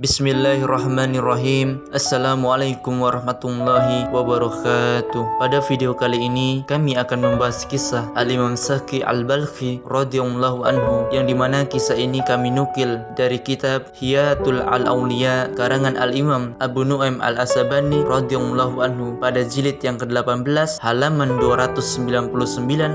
Bismillahirrahmanirrahim. Assalamualaikum warahmatullahi wabarakatuh. Pada video kali ini kami akan membahas kisah Al-Imam Shaqi Al-Balkhi radhiyallahu anhu, yang dimana kisah ini kami nukil dari kitab Hiyatul Al-Awliya karangan Al-Imam Abu Nu'aim Al-Asabani radhiyallahu anhu pada jilid yang ke-18 halaman 299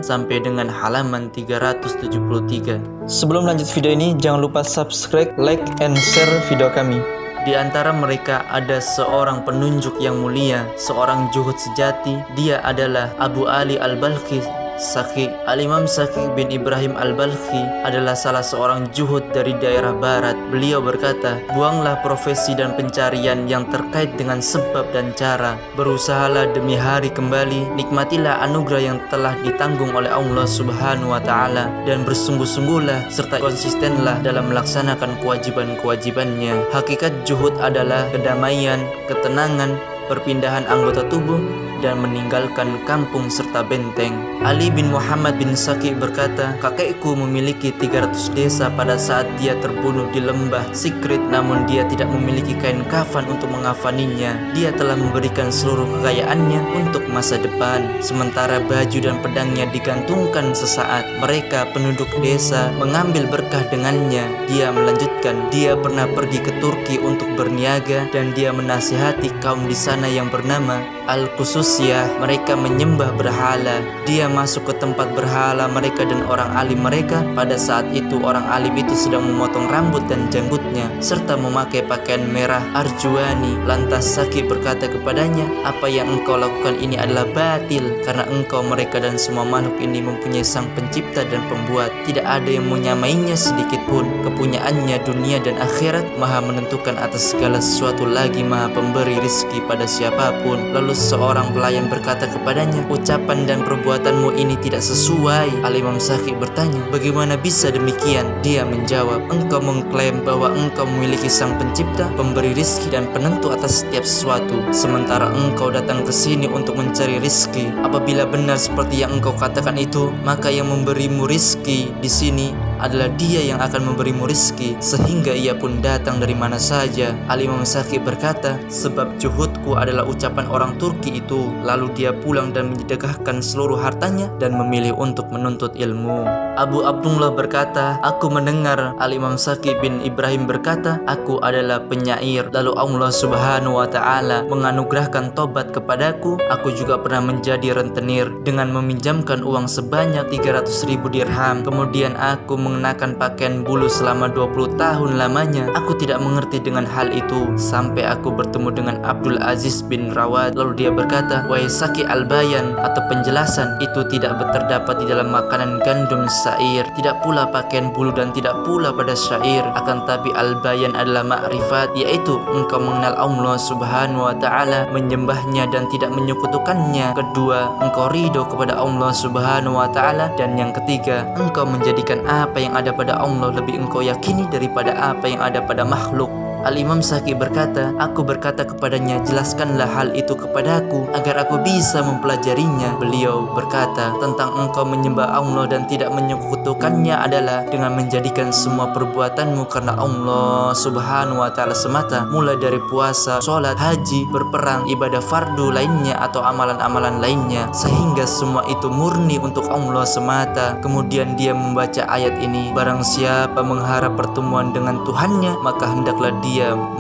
sampai dengan halaman 373. Sebelum lanjut video ini, jangan lupa subscribe, like, and share video kami. Di antara mereka ada seorang penunjuk yang mulia, seorang zuhud sejati. Dia adalah Abu Ali Al-Balkhi Shaqi. Al-Imam Shaqi bin Ibrahim Al-Balkhi adalah salah seorang zuhud dari daerah barat. Beliau berkata, buanglah profesi dan pencarian yang terkait dengan sebab dan cara. Berusahalah demi hari kembali, nikmatilah anugerah yang telah ditanggung oleh Allah Subhanahu wa Ta'ala, dan bersungguh-sungguhlah serta konsistenlah dalam melaksanakan kewajiban-kewajibannya. Hakikat zuhud adalah kedamaian, ketenangan, perpindahan anggota tubuh, dan meninggalkan kampung serta benteng. Ali bin Muhammad bin Shaqi berkata, kakekku memiliki 300 desa pada saat dia terbunuh di lembah Sikrit, namun dia tidak memiliki kain kafan untuk mengafaninya. Dia telah memberikan seluruh kekayaannya untuk masa depan, sementara baju dan pedangnya digantungkan sesaat. Mereka penduduk desa mengambil berkah dengannya. Dia melanjutkan, dia pernah pergi ke Turki untuk berniaga, dan dia menasihati kaum di sana yang bernama Al-Qususyah. Mereka menyembah berhala. Dia masuk ke tempat berhala mereka dan orang alim mereka. Pada saat itu orang alim itu sedang memotong rambut dan janggutnya serta memakai pakaian merah arjuani. Lantas Shaqi berkata kepadanya, apa yang engkau lakukan ini adalah batil, karena engkau, mereka, dan semua makhluk ini mempunyai sang pencipta dan pembuat. Tidak ada yang menyamainya sedikit pun. Kepunyaannya dunia dan akhirat, maha menentukan atas segala sesuatu, lagi maha pemberi rizki pada siapapun. Lalu seorang pelayan berkata kepadanya, ucapan dan perbuatanmu ini tidak sesuai. Al-Imam Shaqi bertanya, bagaimana bisa demikian? Dia menjawab, engkau mengklaim bahwa engkau memiliki sang pencipta, pemberi rizki dan penentu atas setiap sesuatu, sementara engkau datang ke sini untuk mencari rizki. Apabila benar seperti yang engkau katakan itu, maka yang memberimu rizki di sini adalah dia yang akan memberimu rizki, sehingga ia pun datang dari mana saja. Al-Imam Shaqi berkata, sebab zuhudku adalah ucapan orang Turki itu. Lalu dia pulang dan menyedekahkan seluruh hartanya dan memilih untuk menuntut ilmu. Abu Abdullah berkata, aku mendengar Al-Imam Shaqi bin Ibrahim berkata, aku adalah penyair, lalu Allah Subhanahu wa Ta'ala menganugerahkan tobat kepadaku. Aku juga pernah menjadi rentenir dengan meminjamkan uang sebanyak 300.000 dirham. Kemudian aku mengenakan pakaian bulu selama 20 tahun lamanya. Aku tidak mengerti dengan hal itu sampai aku bertemu dengan Abdul Aziz bin Rawad. Lalu dia berkata, wahai Shaqi, al-bayan atau penjelasan itu tidak terdapat di dalam makanan gandum syair, tidak pula pakaian bulu, dan tidak pula pada syair. Akan tapi al-bayan adalah ma'rifat, yaitu engkau mengenal Allah Subhanahu wa Ta'ala, menyembahnya dan tidak menyekutukannya. Kedua, engkau ridho kepada Allah Subhanahu wa Ta'ala. Dan yang ketiga, engkau menjadikan apa yang ada pada Allah lebih engkau yakini daripada apa yang ada pada makhluk. Al-Imam Shaqi berkata, aku berkata kepadanya, jelaskanlah hal itu kepadaku agar aku bisa mempelajarinya. Beliau berkata, tentang engkau menyembah Allah dan tidak menyekutukannya adalah dengan menjadikan semua perbuatanmu karena Allah Subhanahu wa Ta'ala semata, mulai dari puasa, sholat, haji, berperang, ibadah fardu lainnya atau amalan-amalan lainnya, sehingga semua itu murni untuk Allah semata. Kemudian dia membaca ayat ini, barang siapa mengharap pertemuan dengan Tuhannya, maka hendaklah dia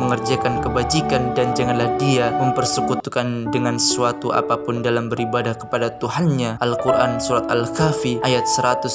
mengerjakan kebajikan, dan janganlah dia mempersekutukan dengan sesuatu apapun dalam beribadah kepada Tuhannya. Al-Quran Surat Al-Kahfi ayat 110.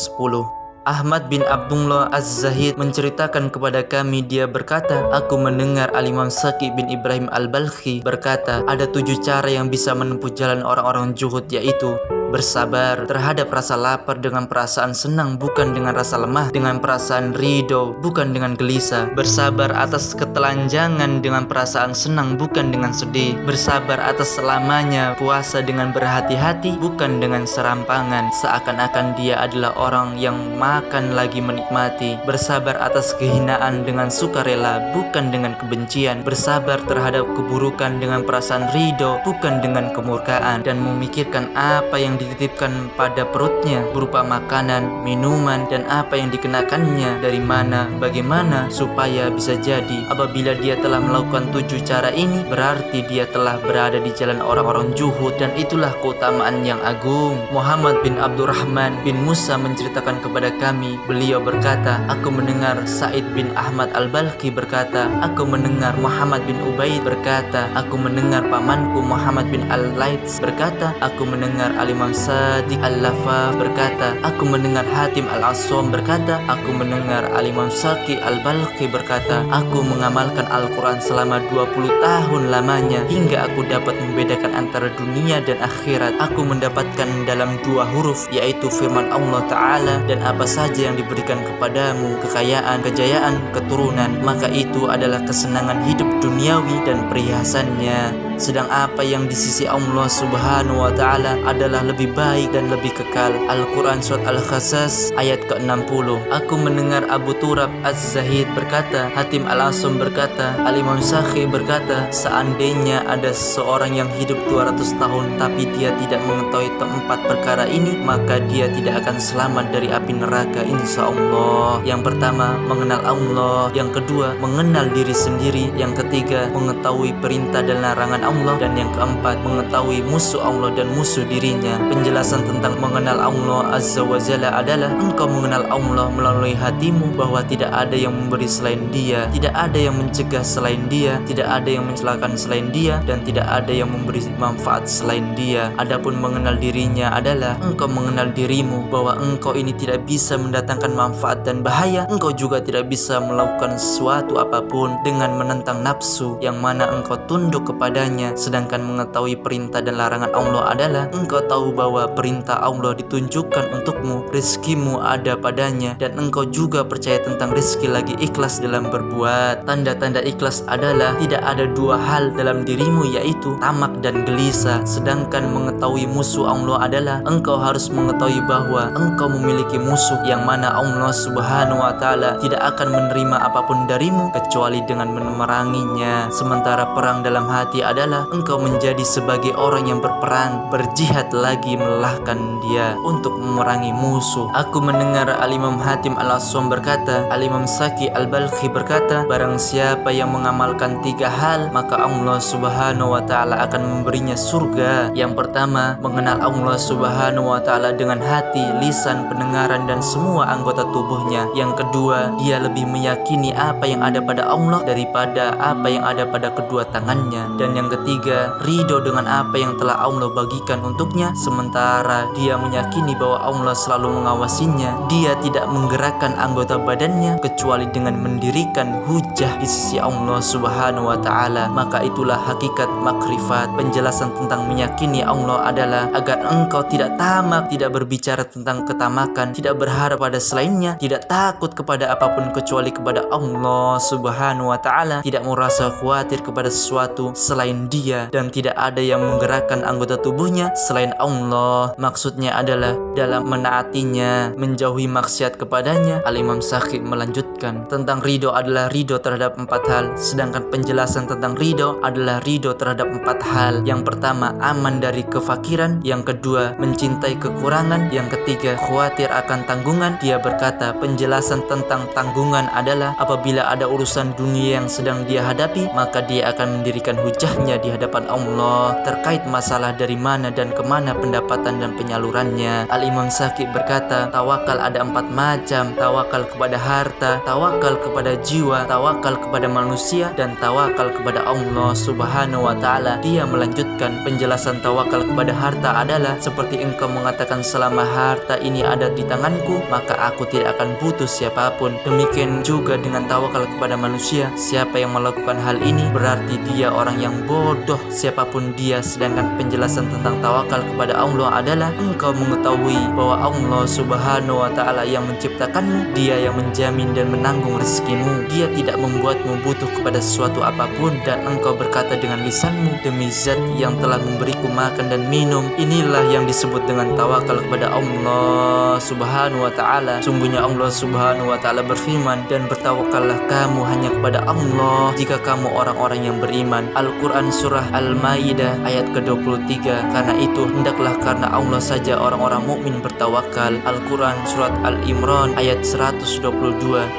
Ahmad bin Abdullah Az-Zahid menceritakan kepada kami, dia berkata, aku mendengar Al-Imam Shaqi bin Ibrahim Al-Balkhi berkata, ada 7 cara yang bisa menempuh jalan orang-orang zuhud, yaitu bersabar terhadap rasa lapar dengan perasaan senang, bukan dengan rasa lemah, dengan perasaan ridho, bukan dengan gelisah. Bersabar atas ketelanjangan dengan perasaan senang, bukan dengan sedih. Bersabar atas selamanya puasa dengan berhati-hati, bukan dengan serampangan, seakan-akan dia adalah orang yang makan lagi menikmati. Bersabar atas kehinaan dengan sukarela, bukan dengan kebencian. Bersabar terhadap keburukan dengan perasaan ridho, bukan dengan kemurkaan, dan memikirkan apa yang yang dititipkan pada perutnya berupa makanan, minuman, dan apa yang dikenakannya dari mana, bagaimana, supaya bisa jadi apabila dia telah melakukan 7 cara ini, berarti dia telah berada di jalan orang-orang zuhud, dan itulah keutamaan yang agung. Muhammad bin Abdurrahman bin Musa menceritakan kepada kami, beliau berkata, aku mendengar Sa'id bin Ahmad al-Balkhi berkata, aku mendengar Muhammad bin Ubaid berkata, aku mendengar pamanku Muhammad bin al-Laits berkata, aku mendengar Al-Imam Sadiq al-Lafaf berkata, aku mendengar Hatim al-Asom berkata, aku mendengar Al-Imam Saqi al-Balkhi berkata, aku mengamalkan Al-Quran selama 20 tahun lamanya hingga aku dapat membedakan antara dunia dan akhirat. Aku mendapatkan dalam 2 huruf, yaitu firman Allah Ta'ala, dan apa saja yang diberikan kepadamu, kekayaan, kejayaan, keturunan, maka itu adalah kesenangan hidup duniawi dan perhiasannya. Sedang apa yang di sisi Allah Subhanahu wa Ta'ala adalah lebih baik dan lebih kekal. Al-Quran Surat Al-Qasas ayat ke-60. Aku mendengar Abu Turab Az-Zahid berkata, Hatim Al-Asum berkata, Al-Imam Saqi berkata, seandainya ada seorang yang hidup 200 tahun tapi dia tidak mengetahui 4 perkara ini, maka dia tidak akan selamat dari api neraka insya Allah. Yang pertama, mengenal Allah. Yang kedua, mengenal diri sendiri. Yang ketiga, mengetahui perintah dan larangan Allah. Dan yang keempat, mengetahui musuh Allah dan musuh dirinya. Penjelasan tentang mengenal Allah Azza wa Jalla adalah engkau mengenal Allah melalui hatimu bahwa tidak ada yang memberi selain Dia, tidak ada yang mencegah selain Dia, tidak ada yang mencelakakan selain Dia, dan tidak ada yang memberi manfaat selain Dia. Adapun mengenal dirinya adalah engkau mengenal dirimu bahwa engkau ini tidak bisa mendatangkan manfaat dan bahaya. Engkau juga tidak bisa melakukan sesuatu apapun dengan menentang nafsu yang mana engkau tunduk kepadanya. Sedangkan mengetahui perintah dan larangan Allah adalah engkau tahu bahwa perintah Allah ditunjukkan untukmu, rizkimu ada padanya, dan engkau juga percaya tentang rizki lagi ikhlas dalam berbuat. Tanda-tanda ikhlas adalah tidak ada 2 hal dalam dirimu, yaitu tamak dan gelisah. Sedangkan mengetahui musuh Allah adalah engkau harus mengetahui bahwa engkau memiliki musuh yang mana Allah Subhanahu wa Ta'ala tidak akan menerima apapun darimu kecuali dengan memeranginya. Sementara perang dalam hati adalah engkau menjadi sebagai orang yang berperang, berjihad lagi melelahkan dia untuk memerangi musuh. Aku mendengar Al-Imam Hatim Al-Asum berkata, Al-Imam Saqi al-Balkhi berkata, barang siapa yang mengamalkan 3 hal, maka Allah Subhanahu wa Ta'ala akan memberinya surga. Yang pertama, mengenal Allah Subhanahu wa Ta'ala dengan hati, lisan, pendengaran, dan semua anggota tubuhnya. Yang kedua, dia lebih meyakini apa yang ada pada Allah daripada apa yang ada pada kedua tangannya. Dan yang ketiga, ridho dengan apa yang telah Allah bagikan untuknya, sementara dia meyakini bahwa Allah selalu mengawasinya. Dia tidak menggerakkan anggota badannya kecuali dengan mendirikan hujah di sisi Allah Subhanahu wa Ta'ala. Maka itulah hakikat makrifat. Penjelasan tentang meyakini Allah adalah agar engkau tidak tamak, tidak berbicara tentang ketamakan, tidak berharap pada selainnya, tidak takut kepada apapun kecuali kepada Allah Subhanahu wa Ta'ala, tidak merasa khawatir kepada sesuatu selain Dia, dan tidak ada yang menggerakkan anggota tubuhnya selain Allah. Maksudnya adalah dalam menaatinya, menjauhi maksiat kepadanya. Al-Imam Saqi melanjutkan tentang ridho adalah ridho terhadap 4 hal, sedangkan penjelasan tentang ridho adalah ridho terhadap 4 hal. Yang pertama, aman dari kefakiran. Yang kedua, mencintai kekurangan. Yang ketiga, khawatir akan tanggungan. Dia berkata, penjelasan tentang tanggungan adalah apabila ada urusan dunia yang sedang dia hadapi, maka dia akan mendirikan hujahnya di hadapan Allah terkait masalah dari mana dan kemana pendapatan dan penyalurannya. Al-Imam Saqi berkata, tawakal ada 4 macam: tawakal kepada harta, tawakal kepada jiwa, tawakal kepada manusia, dan tawakal kepada Allah Subhanahu wa Ta'ala. Dia melanjutkan, penjelasan tawakal kepada harta adalah seperti engkau mengatakan, selama harta ini ada di tanganku, maka aku tidak akan butuh siapapun. Demikian juga dengan tawakal kepada manusia. Siapa yang melakukan hal ini berarti dia orang yang bodoh, siapapun dia. Sedangkan penjelasan tentang tawakal kepada Allah adalah engkau mengetahui bahwa Allah Subhanahu wa Ta'ala yang menciptakanmu, Dia yang menjamin dan menanggung rezekimu. Dia tidak membuatmu butuh kepada sesuatu apapun, dan engkau berkata dengan lisanmu, demi zat yang telah memberiku makan dan minum. Inilah yang disebut dengan tawakal kepada Allah Subhanahu wa Ta'ala. Sungguhnya Allah Subhanahu wa Ta'ala berfirman, dan bertawakallah kamu hanya kepada Allah jika kamu orang-orang yang beriman. Al-Quran Al-Quran surah Al-Maidah ayat ke-23, karena itu hendaklah karena Allah saja orang-orang mukmin bertawakal. Al-Quran surat Al-Imran ayat 122,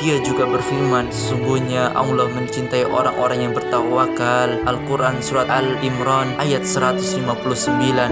dia juga berfirman, sesungguhnya Allah mencintai orang-orang yang bertawakal. Al-Quran surat Al-Imran ayat 159.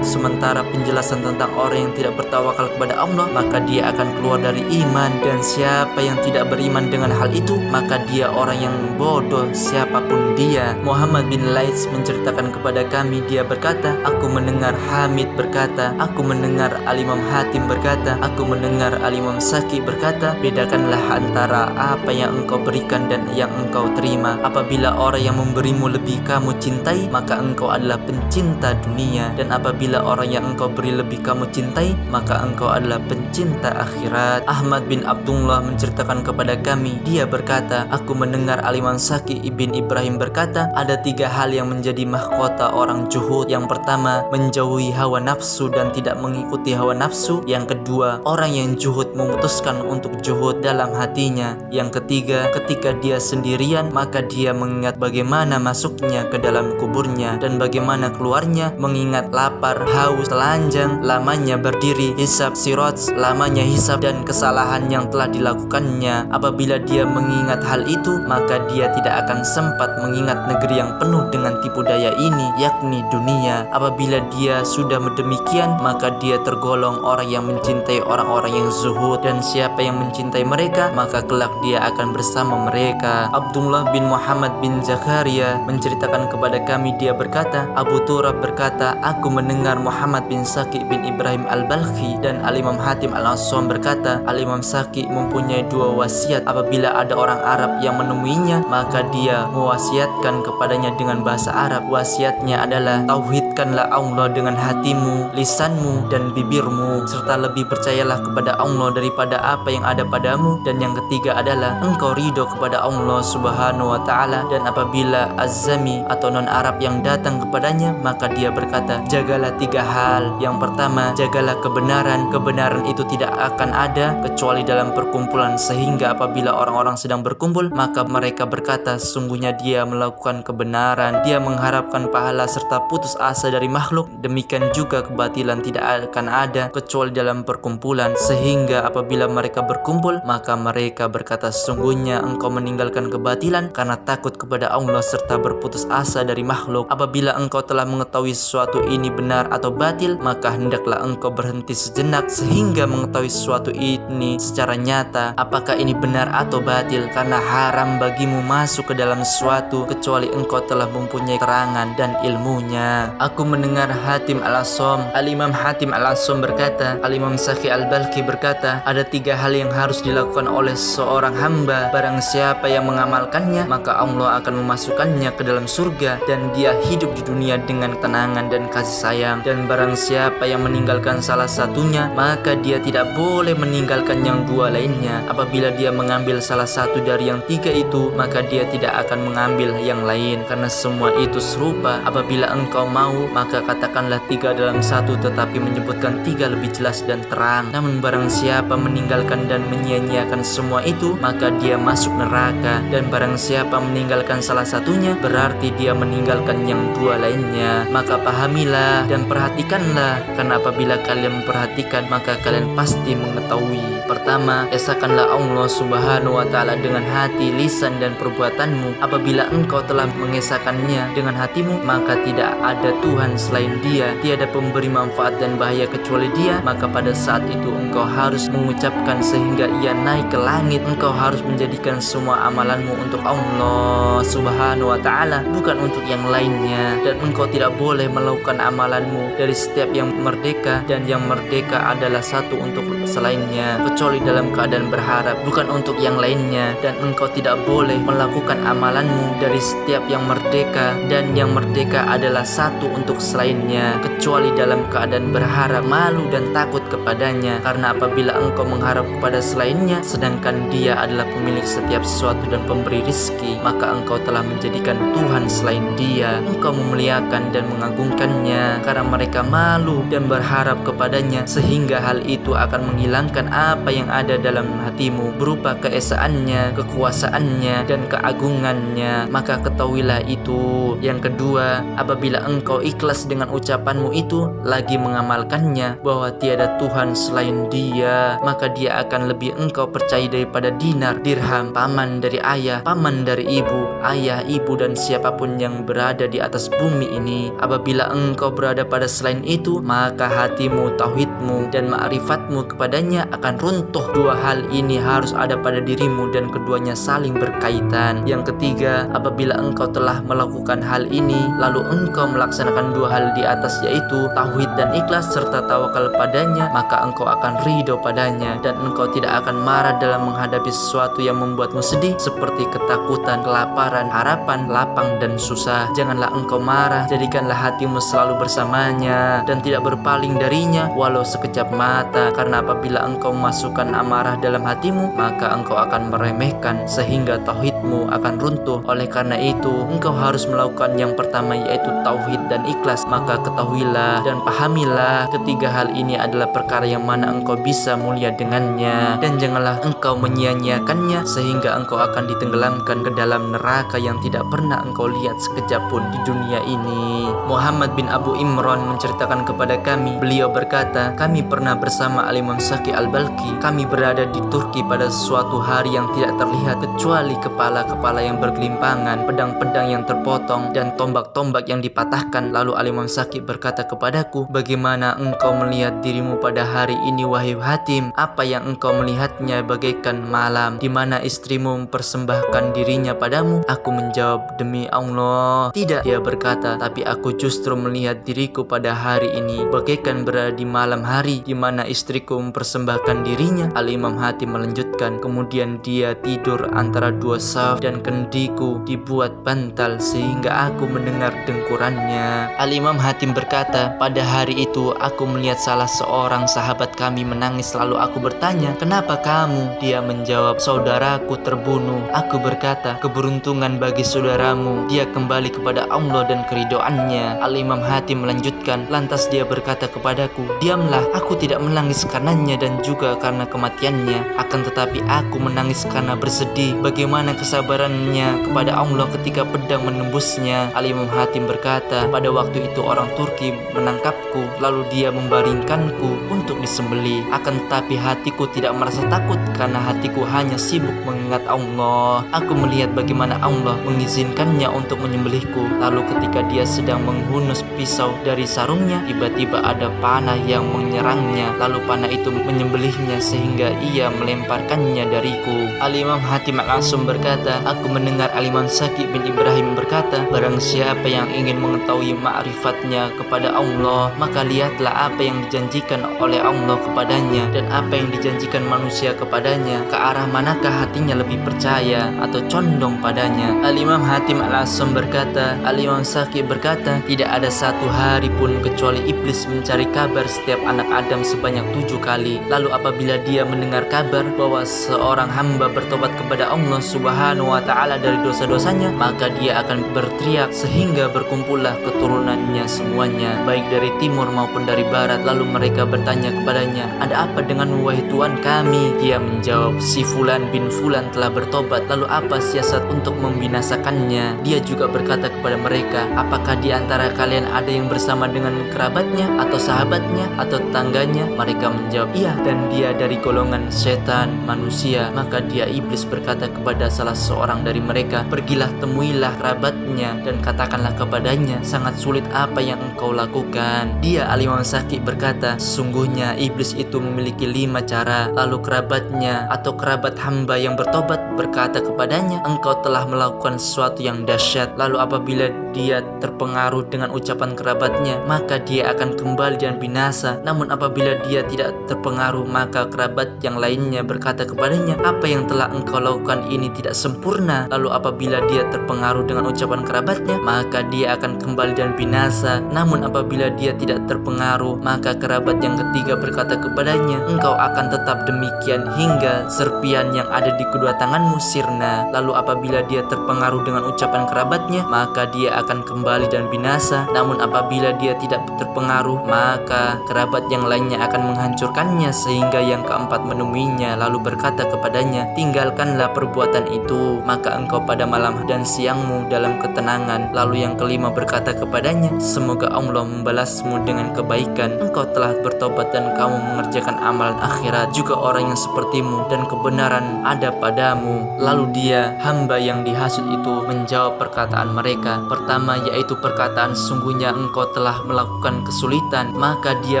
Sementara penjelasan tentang orang yang tidak bertawakal kepada Allah, maka dia akan keluar dari iman, dan siapa yang tidak beriman dengan hal itu, maka dia orang yang bodoh siapapun dia. Muhammad bin Laits menceritakan kepada kami, dia berkata, aku mendengar Hamid berkata, aku mendengar Al-Imam Hatim berkata, aku mendengar Al-Imam Saki berkata, bedakanlah antara apa yang engkau berikan dan yang engkau terima. Apabila orang yang memberimu lebih kamu cintai, maka engkau adalah pencinta dunia, dan apabila orang yang engkau beri lebih kamu cintai, maka engkau adalah pencinta akhirat. Ahmad bin Abdullah menceritakan kepada kami, dia berkata, aku mendengar Al-Imam Saki ibn Ibrahim berkata, ada 3 hal yang menjadi mahkota orang zuhud. Yang pertama, menjauhi hawa nafsu dan tidak mengikuti hawa nafsu. Yang kedua, orang yang zuhud memutuskan untuk zuhud dalam hatinya. Yang ketiga, ketika dia sendirian, maka dia mengingat bagaimana masuknya ke dalam kuburnya dan bagaimana keluarnya, mengingat lapar, haus, telanjang, lamanya berdiri, hisab sirat, lamanya hisab, dan kesalahan yang telah dilakukannya. Apabila dia mengingat hal itu, maka dia tidak akan sempat mengingat negeri yang penuh dengan tipu daya ini, yakni dunia. Apabila dia sudah demikian, maka dia tergolong orang yang mencintai orang-orang yang zuhud, dan siapa yang mencintai mereka, maka kelak dia akan bersama mereka. Abdullah bin Muhammad bin Zakaria menceritakan kepada kami, dia berkata, Abu Turab berkata, aku mendengar Muhammad bin Saki bin Ibrahim Al-Balkhi dan Al-Imam Hatim Al-Assam berkata, Al-Imam Saki mempunyai 2 wasiat. Apabila ada orang Arab yang menemuinya, maka dia mewasiatkan kepadanya dengan bahasa Arab. Wasiatnya adalah, tauhidkanlah Allah dengan hatimu, lisanmu, dan bibirmu, serta lebih percayalah kepada Allah daripada apa yang ada padamu. Dan yang ketiga adalah, engkau ridho kepada Allah subhanahu wa ta'ala. Dan apabila Az-Zami atau non-Arab yang datang kepadanya, maka dia berkata, jagalah 3 hal. Yang pertama, jagalah kebenaran. Kebenaran itu tidak akan ada kecuali dalam perkumpulan, sehingga apabila orang-orang sedang berkumpul, maka mereka berkata, sesungguhnya dia melakukan kebenaran, dia mengharapkan pahala serta putus asa dari makhluk. Demikian juga kebatilan tidak akan ada kecuali dalam perkumpulan, sehingga apabila mereka berkumpul, maka mereka berkata, sesungguhnya engkau meninggalkan kebatilan karena takut kepada Allah serta berputus asa dari makhluk. Apabila engkau telah mengetahui sesuatu ini benar atau batil, maka hendaklah engkau berhenti sejenak sehingga mengetahui sesuatu ini secara nyata, apakah ini benar atau batil, karena haram bagimu masuk ke dalam sesuatu kecuali engkau telah mempunyai terangan dan ilmunya. Aku mendengar Hatim Al-Assam, Al-Imam Hatim Al-Assam berkata, Al-Imam Saki Al-Balkhi berkata, ada 3 hal yang harus dilakukan oleh seorang hamba. Barang siapa yang mengamalkannya, maka Allah akan memasukkannya ke dalam surga, dan dia hidup di dunia dengan ketenangan dan kasih sayang. Dan barang siapa yang meninggalkan salah satunya, maka dia tidak boleh meninggalkan yang 2 lainnya. Apabila dia mengambil salah satu dari yang 3 itu, maka dia tidak akan mengambil yang lain, karena semua itu serupa. Apabila engkau mau, maka katakanlah 3 dalam 1, tetapi menyebutkan 3 lebih jelas dan terang. Namun barang siapa meninggalkan dan menyia-nyiakan semua itu, maka dia masuk neraka. Dan barang siapa meninggalkan salah satunya, berarti dia meninggalkan yang 2 lainnya. Maka pahamilah dan perhatikanlah, karena apabila kalian memperhatikan, maka kalian pasti mengetahui. Pertama, esakanlah Allah subhanahu wa ta'ala dengan hati, lisan, dan perbuatanmu. Apabila engkau telah mengesahkannya dengan hatimu, maka tidak ada Tuhan selain Dia, tiada pemberi manfaat dan bahaya kecuali Dia. Maka pada saat itu engkau harus mengucapkan sehingga ia naik ke langit. Engkau harus menjadikan semua amalanmu untuk Allah subhanahu wa ta'ala, bukan untuk yang lainnya. Dan engkau tidak boleh melakukan amalanmu dari setiap yang merdeka, dan yang merdeka adalah satu untuk selainnya, kecuali dalam keadaan berharap, bukan untuk yang lainnya. Dan engkau tidak boleh melakukan amalanmu dari setiap yang merdeka, dan yang merdeka adalah satu untuk selainnya, kecuali dalam keadaan berharap, malu, dan takut kepadanya. Karena apabila engkau mengharap kepada selainnya, sedangkan Dia adalah pemilik setiap sesuatu dan pemberi rizki, maka engkau telah menjadikan Tuhan selain Dia. Engkau memuliakan dan mengagungkannya karena mereka malu dan berharap kepadanya, sehingga hal itu akan menghilangkan apa yang ada dalam hatimu berupa keesaannya, kekuasaannya, dan keagungannya. Maka ketahuilah itu, Yang kedua, apabila engkau ikhlas dengan ucapanmu itu lagi mengamalkannya bahwa tiada Tuhan selain Dia, maka Dia akan lebih engkau percaya daripada dinar, dirham, paman dari ayah, paman dari ibu, ayah, ibu, dan siapapun yang berada di atas bumi ini. Apabila engkau berada pada selain itu, maka hatimu, tauhidmu, dan ma'rifatmu kepadanya akan runtuh. Dua hal ini harus ada pada dirimu dan keduanya saling berkaitan. Yang ketiga, apabila engkau telah melakukan hal ini lalu engkau melaksanakan dua hal di atas, yaitu tauhid dan ikhlas serta tawakal padanya, maka engkau akan ridho padanya dan engkau tidak akan marah dalam menghadapi sesuatu yang membuatmu sedih seperti ketakutan, kelaparan, harapan, lapang, dan susah. Janganlah engkau marah, jadikanlah hatimu selalu bersamanya dan tidak berpaling darinya walau sekejap mata, karena apabila engkau memasukkan amarah dalam hatimu, maka engkau akan meremehkan sehingga tauhidmu akan runtuh. Oleh karena itu, engkau harus melakukan yang pertama, yaitu tauhid dan ikhlas. Maka ketahuilah dan pahamilah ketiga hal ini adalah perkara yang mana engkau bisa mulia dengannya, dan janganlah engkau menyia-nyiakannya sehingga engkau akan ditenggelamkan ke dalam neraka yang tidak pernah engkau lihat sekejap pun di dunia ini. Muhammad bin Abu Imran menceritakan kepada kami, beliau berkata, kami pernah bersama Al-Imam Saki Al-Balkhi. Kami berada di Turki pada suatu hari yang tidak terlihat kecuali kepala-kepala yang bergelimpangan, pedang-pedang yang terpotong, dan tombak-tombak yang dipatahkan. Lalu Al-Imam Saki berkata kepadaku, bagaimana engkau melihat dirimu pada hari ini wahai Hatim? Apa yang engkau melihatnya bagaikan malam di mana istrimu mempersembahkan dirinya padamu? Aku menjawab, demi Allah, tidak. Dia berkata, tapi aku justru melihat diriku pada hari ini bagaikan berada di malam hari di mana istriku mempersembahkan dirinya. Al-Imam Hatim melanjutkan, kemudian dia tidur antara dua saf dan kendiku dibuat bantal sehingga aku mendengar dengkurannya. Al-Imam Hatim berkata, pada hari itu aku melihat salah seorang sahabat kami menangis. Lalu aku bertanya, kenapa kamu? Dia menjawab, saudaraku terbunuh. Aku berkata, keberuntungan bagi saudaramu, dia kembali kepada Allah dan keridhoannya. Al-Imam Hatim melanjutkan, lantas dia berkata kepadaku, diamlah, aku tidak menangis karenanya dan juga karena kematiannya, akan tetapi aku menangis karena bersedih bagaimana kesabarannya kepada Allah ketika pedang menembusnya. Al-Imam Hatim berkata, pada waktu itu orang Turki menangkapku lalu dia membaringkanku untuk disembelih, akan tetapi hatiku tidak merasa takut karena hatiku hanya sibuk mengingat Allah. Aku melihat bagaimana Allah mengizinkannya untuk menyembelihku. Lalu ketika dia sedang menghunus pisau dari sarungnya, tiba-tiba ada panah yang menyerangnya, lalu panah itu menyembelihnya sehingga ia melemparkannya dariku. Al-Imam Hatim Al-Asum berkata, aku mendengar Al-Imam Saki bin Ibrahim berkata, barang siapa yang ingin mengetahui ma'rifatnya kepada Allah, maka lihatlah apa yang dijanjikan oleh Allah kepadanya dan apa yang dijanjikan manusia kepadanya. Ke arah manakah hatinya lebih percaya atau condong padanya? Al-Imam Hatim Al-Asum berkata, Al-Imam Saki berkata, tidak ada satu hari pun kecuali iblis mencari kabar setiap anak Adam sebanyak 7 kali. Lalu apabila dia mendengar kabar bahwa seorang hamba bertobat kepada Allah Subhanahu wa ta'ala dari dosa-dosanya, maka dia akan berteriak sehingga berkumpullah keturunannya semuanya, baik dari timur maupun dari barat. Lalu mereka bertanya kepadanya, ada apa dengan wahai Tuhan kami? Dia menjawab, si Fulan bin Fulan telah bertobat. Lalu apa siasat untuk membinasakannya? Dia juga berkata kepada mereka, apakah di antara kalian ada yang bersama dengan kerabatnya atau sahabatnya atau tetangganya? Mereka menjawab, iya, dan dia dari golongan setan manusia. Maka dia iblis berkata kepada salah seorang dari mereka, pergilah temuilah kerabatnya dan katakanlah kepadanya, sangat sulit apa yang engkau lakukan. Dia Al-Imam Saki berkata, sesungguhnya iblis itu memiliki 5 cara. Lalu kerabatnya atau kerabat hamba yang bertobat berkata kepadanya, engkau telah melakukan sesuatu yang dahsyat. Lalu apabila dia terpengaruh dengan ucapan kerabatnya, maka dia akan kembali dan binasa. Namun apabila dia tidak terpengaruh, maka kerabat yang lainnya berkata kepadanya, apa yang telah engkau lakukan ini tidak sempurna. Lalu apabila dia terpengaruh dengan ucapan kerabatnya, maka dia akan kembali dan binasa. Namun apabila dia tidak terpengaruh, maka kerabat yang ketiga berkata kepadanya, engkau akan tetap demikian hingga serpian yang ada di kedua tangan tanganmu sirna. Lalu apabila dia terpengaruh dengan ucapan kerabatnya, maka dia akan kembali dan binasa. Namun apabila dia tidak terpengaruh, maka kerabat yang lainnya akan menghancurkannya. Sehingga yang keempat menemuinya lalu berkata kepadanya, tinggalkanlah perbuatan itu, maka engkau pada malam dan siangmu dalam ketenangan. Lalu yang kelima berkata kepadanya, semoga Allah membalasmu dengan kebaikan, engkau telah bertobat dan kamu mengerjakan amalan akhirat. Juga orang yang sepertimu dan kebenaran ada padamu. Lalu dia, hamba yang dihasut itu, menjawab perkataan mereka. Pertama, yaitu perkataan sungguhnya engkau telah melakukan kesulitan. Maka dia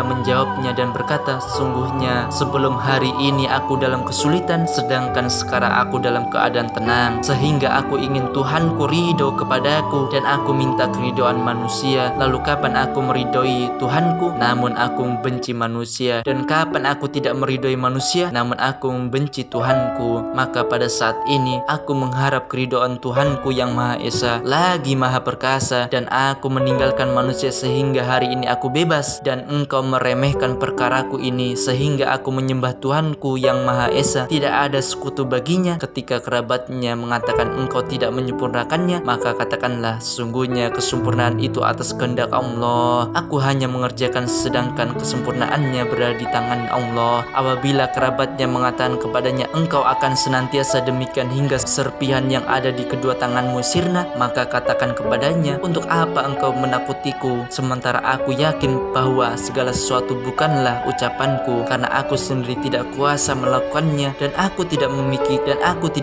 menjawabnya dan berkata, sungguhnya sebelum hari ini aku dalam kesulitan, sedangkan sekarang aku dalam keadaan tenang, sehingga aku ingin Tuhanku ridho kepadaku dan aku minta keridhoan manusia. Lalu kapan aku meridhoi Tuhanku, namun aku membenci manusia, dan kapan aku tidak meridhoi manusia, namun aku membenci Tuhanku. Maka pada saat ini aku mengharap keridhaan Tuhanku yang Maha Esa lagi Maha Perkasa, dan aku meninggalkan manusia sehingga hari ini aku bebas, dan engkau meremehkan perkaraku ini sehingga aku menyembah Tuhanku yang Maha Esa, tidak ada sekutu baginya. Ketika kerabatnya mengatakan engkau tidak menyempurnakannya, maka katakanlah, sungguhnya kesempurnaan itu atas kehendak Allah, aku hanya mengerjakan sedangkan kesempurnaannya berada di tangan Allah. Apabila kerabatnya mengatakan kepadanya, engkau akan senantiasa demikian hingga serpihan yang ada di kedua tanganmu sirna, maka katakan kepadanya, untuk apa engkau menakutiku sementara aku yakin bahwa segala sesuatu bukanlah ucapanku, karena aku sendiri tidak kuasa melakukannya dan aku tidak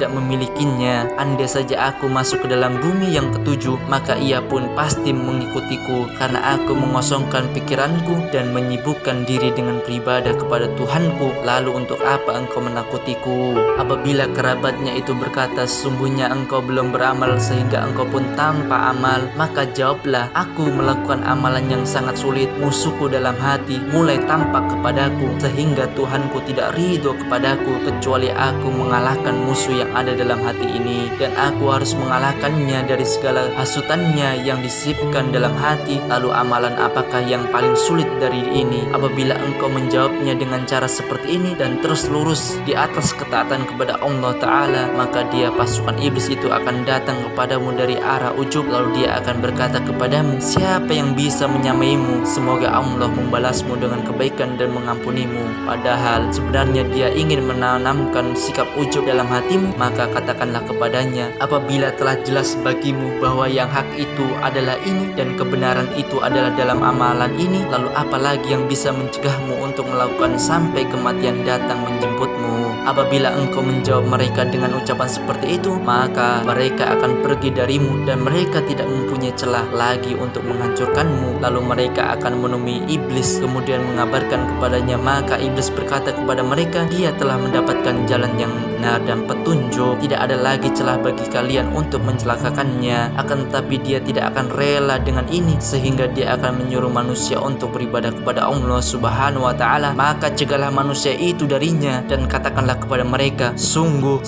memilikinya. Andai saja aku masuk ke dalam bumi yang ketujuh, maka ia pun pasti mengikutiku, karena aku mengosongkan pikiranku dan menyibukkan diri dengan beribadah kepada Tuhanku. Lalu untuk apa engkau menakutiku? Apabila kerabatnya itu berkata, sungguhnya engkau belum beramal sehingga engkau pun tanpa amal, maka jawablah, aku melakukan amalan yang sangat sulit. Musuhku dalam hati mulai tampak kepadaku, sehingga Tuhanku tidak ridho kepadaku kecuali aku mengalahkan musuh yang ada dalam hati ini, dan aku harus mengalahkannya dari segala hasutannya yang disisipkan dalam hati. Lalu amalan apakah yang paling sulit dari ini? Apabila engkau menjawabnya dengan cara seperti ini dan terus lurus di atas ketaatan kepada Allah Ta'ala, maka dia, pasukan iblis itu, akan datang kepadamu dari arah ujub. Lalu dia akan berkata kepadamu, siapa yang bisa menyamaimu? Semoga Allah membalasmu dengan kebaikan dan mengampunimu. Padahal sebenarnya dia ingin menanamkan sikap ujub dalam hatimu. Maka katakanlah kepadanya, apabila telah jelas bagimu bahwa yang hak itu adalah ini dan kebenaran itu adalah dalam amalan ini, lalu apalagi yang bisa mencegahmu untuk melakukan sampai kematian datang menjemputmu? Apabila engkau menjawab mereka dengan ucapan seperti itu, maka mereka akan pergi darimu dan mereka tidak mempunyai celah lagi untuk menghancurkanmu. Lalu mereka akan menemui iblis kemudian mengabarkan kepadanya. Maka iblis berkata kepada mereka, dia telah mendapatkan jalan yang benar dan petunjuk, tidak ada lagi celah bagi kalian untuk mencelakakannya. Akan tetapi dia tidak akan rela dengan ini, sehingga dia akan menyuruh manusia untuk beribadah kepada Allah Subhanahu wa Ta'ala. Maka cegahlah manusia itu darinya dan katakanlah kepada mereka, sungguh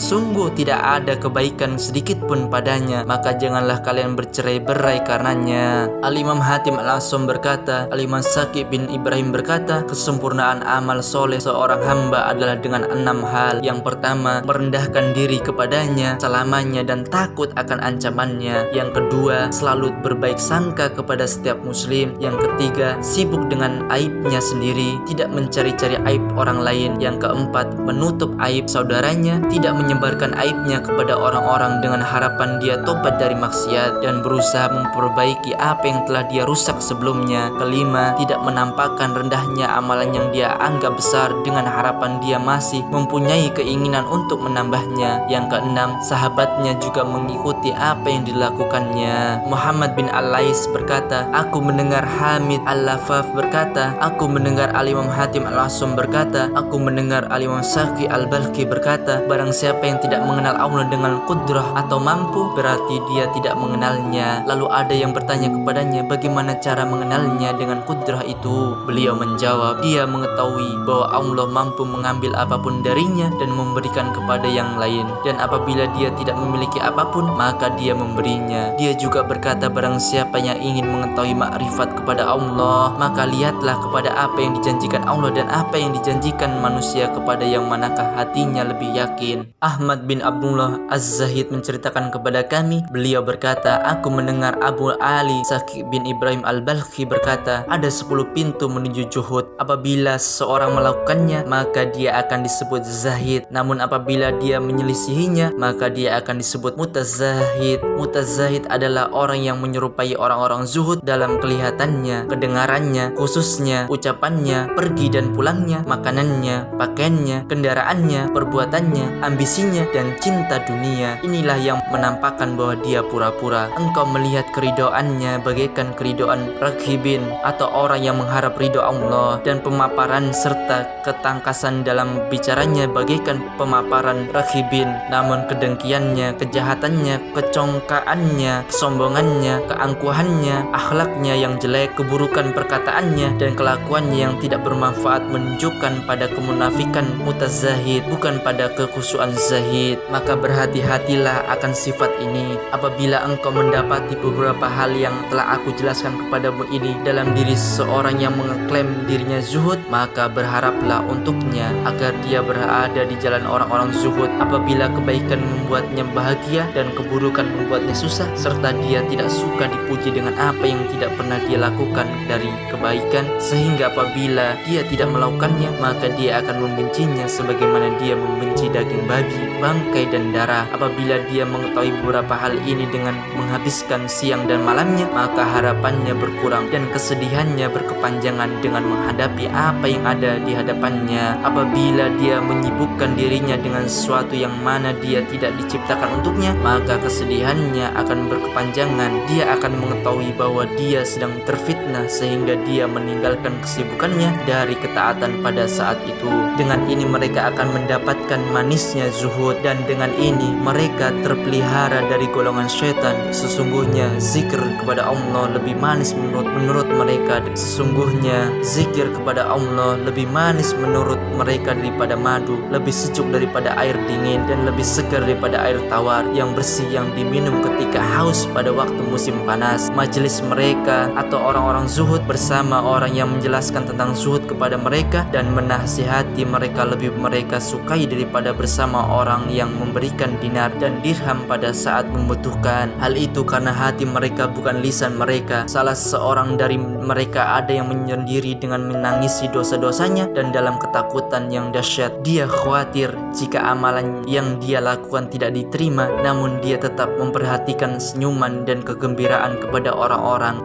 tidak ada kebaikan sedikit pun padanya, maka janganlah kalian bercerai-berai karenanya. Al-Imam Hatim Al-Asam berkata, Al-Imam Saki bin Ibrahim berkata, kesempurnaan amal soleh seorang hamba adalah dengan 6 hal. Yang pertama, merendahkan diri kepadanya selamanya dan takut akan ancamannya. Yang kedua, selalu berbaik sangka kepada setiap muslim. Yang ketiga, sibuk dengan aibnya sendiri, tidak mencari-cari aib orang lain. Yang keempat, menutup aib saudaranya, tidak menyebarkan aibnya kepada orang-orang dengan harapan dia tobat dari maksiat dan berusaha memperbaiki apa yang telah dia rusak sebelumnya. Kelima, tidak menampakkan rendahnya amalan yang dia anggap besar dengan harapan dia masih mempunyai keinginan untuk menambahnya. Yang keenam, sahabatnya juga mengikuti apa yang dilakukannya. Muhammad bin Al-Lais berkata, aku mendengar Hamid Al-Lafaf berkata, aku mendengar Al-Imam Hatim Al-Asam berkata, aku mendengar Al-Imam Saki Al-Balki berkata, barang siapa yang tidak mengenal Allah dengan kudrah atau mampu, berarti dia tidak mengenalnya. Lalu ada yang bertanya kepadanya, bagaimana cara mengenalnya dengan kudrah itu? Beliau menjawab, dia mengetahui bahwa Allah mampu mengambil apapun darinya dan memberikan kepada yang lain. Dan apabila dia tidak memiliki apapun, maka dia memberinya. Dia juga berkata, barang siapa yang ingin mengetahui makrifat kepada Allah, maka lihatlah kepada apa yang dijanjikan Allah dan apa yang dijanjikan manusia, kepada yang manakah hatinya lebih yakin. Ahmad bin Abdullah Az-Zahid menceritakan kepada kami, beliau berkata, aku mendengar Abu Ali Saki bin Ibrahim Al-Balkhi berkata, ada 10 pintu menuju Juhud. Apabila seseorang melakukannya, maka dia akan disebut zahid. Namun apabila dia menyelisihinya, maka dia akan disebut mutazahid. Mutazahid adalah orang yang menyerupai orang-orang zuhud dalam kelihatannya, kedengarannya, khususnya ucapannya, pergi dan pulangnya, makanannya, pakaiannya, kendaraannya, perbuatannya, ambisinya, dan cinta dunia. Inilah yang menampakkan bahwa dia pura-pura. Engkau melihat keridoannya bagaikan keridoan raghibin atau orang yang mengharap ridho Allah, dan pemaparan serta ketangkasan dalam bicaranya bagaikan pemaparan raghibin. Namun kedengkiannya, kejahatannya, kecongkaannya, kesombongannya, keangkuhannya, akhlaknya yang jelek, keburukan perkataannya, dan kelakuannya yang tidak bermanfaat menunjukkan pada kemunafikan mutazahid, bukan pada kekhusyuan zahid. Maka berhati-hatilah akan sifat ini. Apabila engkau mendapati beberapa hal yang telah aku jelaskan kepadamu ini dalam diri seorang yang mengeklaim dirinya zuhud, maka berharaplah untuknya agar dia berada di jalan orang-orang zuhud. Apabila kebaikan membuatnya bahagia dan keburukan membuatnya susah, serta dia tidak suka dipuji dengan apa yang tidak pernah dia lakukan dari kebaikan, sehingga apabila dia tidak melakukannya, maka dia akan membencinya sebagaimana dia membenci daging babi, bangkai, dan darah. Apabila dia mengetahui beberapa hal ini dengan menghabiskan siang dan malamnya, maka harapannya berkurang dan kesedihannya berkepanjangan dengan menghadapi apa yang ada di hadapannya. Apabila dia menyibukkan dirinya dengan sesuatu yang mana dia tidak diciptakan untuknya, maka kesedihannya akan berkepanjangan. Dia akan mengetahui bahwa dia sedang terfitnah sehingga dia meninggalkan kesibukannya dari ketaatan pada saat itu. Dengan ini mereka akan mendapatkan manisnya zuhud, dan dengan ini mereka terpelihara dari golongan syaitan. Sesungguhnya zikir kepada Allah lebih manis menurut mereka. Sesungguhnya zikir kepada Allah lebih manis menurut mereka daripada madu, lebih sejuk daripada air dingin, dan lebih segar daripada air tawar yang bersih yang diminum ketika haus pada waktu musim panas. Majelis mereka atau orang-orang zuhud bersama orang yang menjelaskan tentang zuhud kepada mereka dan menasihati mereka lebih mereka sukai daripada bersama orang yang memberikan dinar dan dirham pada saat membutuhkan. Hal itu karena hati mereka bukan lisan mereka. Salah seorang dari mereka ada yang menyendiri dengan menangisi dosa-dosanya dan dalam ketakutan yang dahsyat. Dia khawatir jika amalan yang dia lakukan tidak diterima, namun dia tetap memperhatikan senyuman dan kegembiraan kepada orang-orang,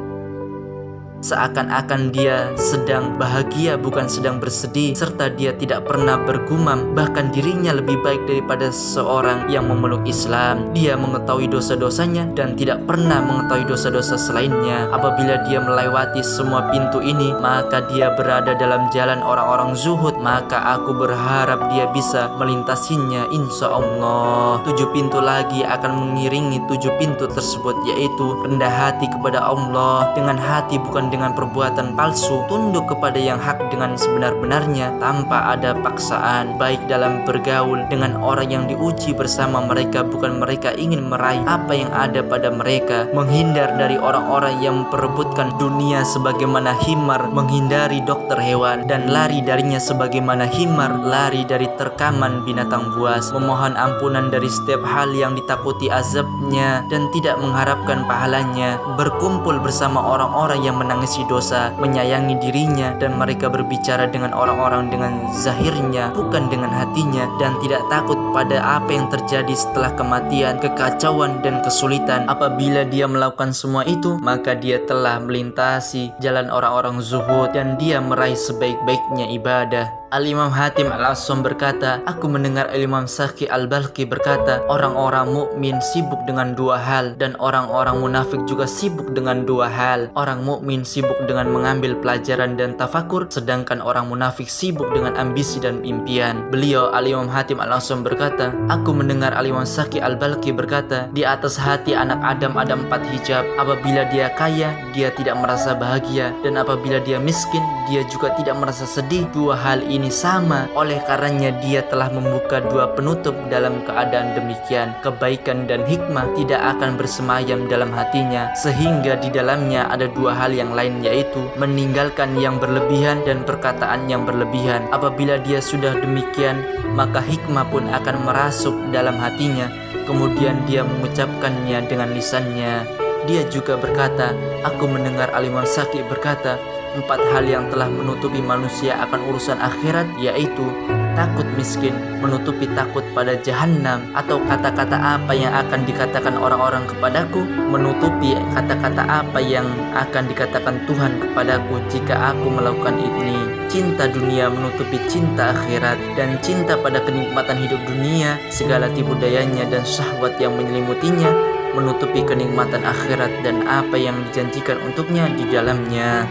seakan-akan dia sedang bahagia bukan sedang bersedih, serta dia tidak pernah bergumam bahkan dirinya lebih baik daripada seorang yang memeluk Islam. Dia mengetahui dosa-dosanya dan tidak pernah mengetahui dosa-dosa selainnya. Apabila dia melewati semua pintu ini, maka dia berada dalam jalan orang-orang zuhud. Maka aku berharap dia bisa melintasinya insya Allah. 7 pintu lagi akan mengiringi 7 pintu tersebut, yaitu rendah hati kepada Allah dengan hati bukan dengan perbuatan palsu, tunduk kepada yang hak dengan sebenar-benarnya tanpa ada paksaan, baik dalam bergaul dengan orang yang diuji bersama mereka bukan mereka ingin meraih apa yang ada pada mereka, menghindar dari orang-orang yang memperebutkan dunia sebagaimana himar menghindari dokter hewan, dan lari darinya sebagaimana himar lari dari terkaman binatang buas, memohon ampunan dari setiap hal yang ditakuti azabnya dan tidak mengharapkan pahalanya, berkumpul bersama orang-orang yang menangisi dosa, menyayangi dirinya, dan mereka berbicara dengan orang-orang dengan zahirnya bukan dengan hatinya, dan tidak takut pada apa yang terjadi setelah kematian, kekacauan, dan kesulitan. Apabila dia melakukan semua itu, maka dia telah melintasi jalan orang-orang zuhud dan dia meraih sebaik-baiknya ibadah. Al-Imam Hatim Al-Assam berkata, aku mendengar Al-Imam Saki Al-Balkhi berkata, orang-orang mukmin sibuk dengan 2 hal dan orang-orang munafik juga sibuk dengan 2 hal. Orang mukmin sibuk dengan mengambil pelajaran dan tafakur, sedangkan orang munafik sibuk dengan ambisi dan impian. Beliau Al-Imam Hatim Al-Assam berkata, aku mendengar Al-Imam Saki Al-Balkhi berkata, di atas hati anak Adam ada 4 hijab. Apabila dia kaya, dia tidak merasa bahagia, dan apabila dia miskin, dia juga tidak merasa sedih. 2 hal ini ini sama. Oleh karenanya dia telah membuka dua penutup. Dalam keadaan demikian, kebaikan dan hikmah tidak akan bersemayam dalam hatinya, sehingga di dalamnya ada dua hal yang lain, yaitu meninggalkan yang berlebihan dan perkataan yang berlebihan. Apabila dia sudah demikian, maka hikmah pun akan merasuk dalam hatinya, kemudian dia mengucapkannya dengan lisannya. Dia juga berkata, aku mendengar Al-Imam Syaqi berkata, 4 hal yang telah menutupi manusia akan urusan akhirat, yaitu takut miskin, menutupi takut pada jahanam, atau kata-kata apa yang akan dikatakan orang-orang kepadaku, menutupi kata-kata apa yang akan dikatakan Tuhan kepadaku jika aku melakukan ini. Cinta dunia menutupi cinta akhirat, dan cinta pada kenikmatan hidup dunia, segala tipu dayanya dan syahwat yang menyelimutinya, menutupi kenikmatan akhirat dan apa yang dijanjikan untuknya di dalamnya.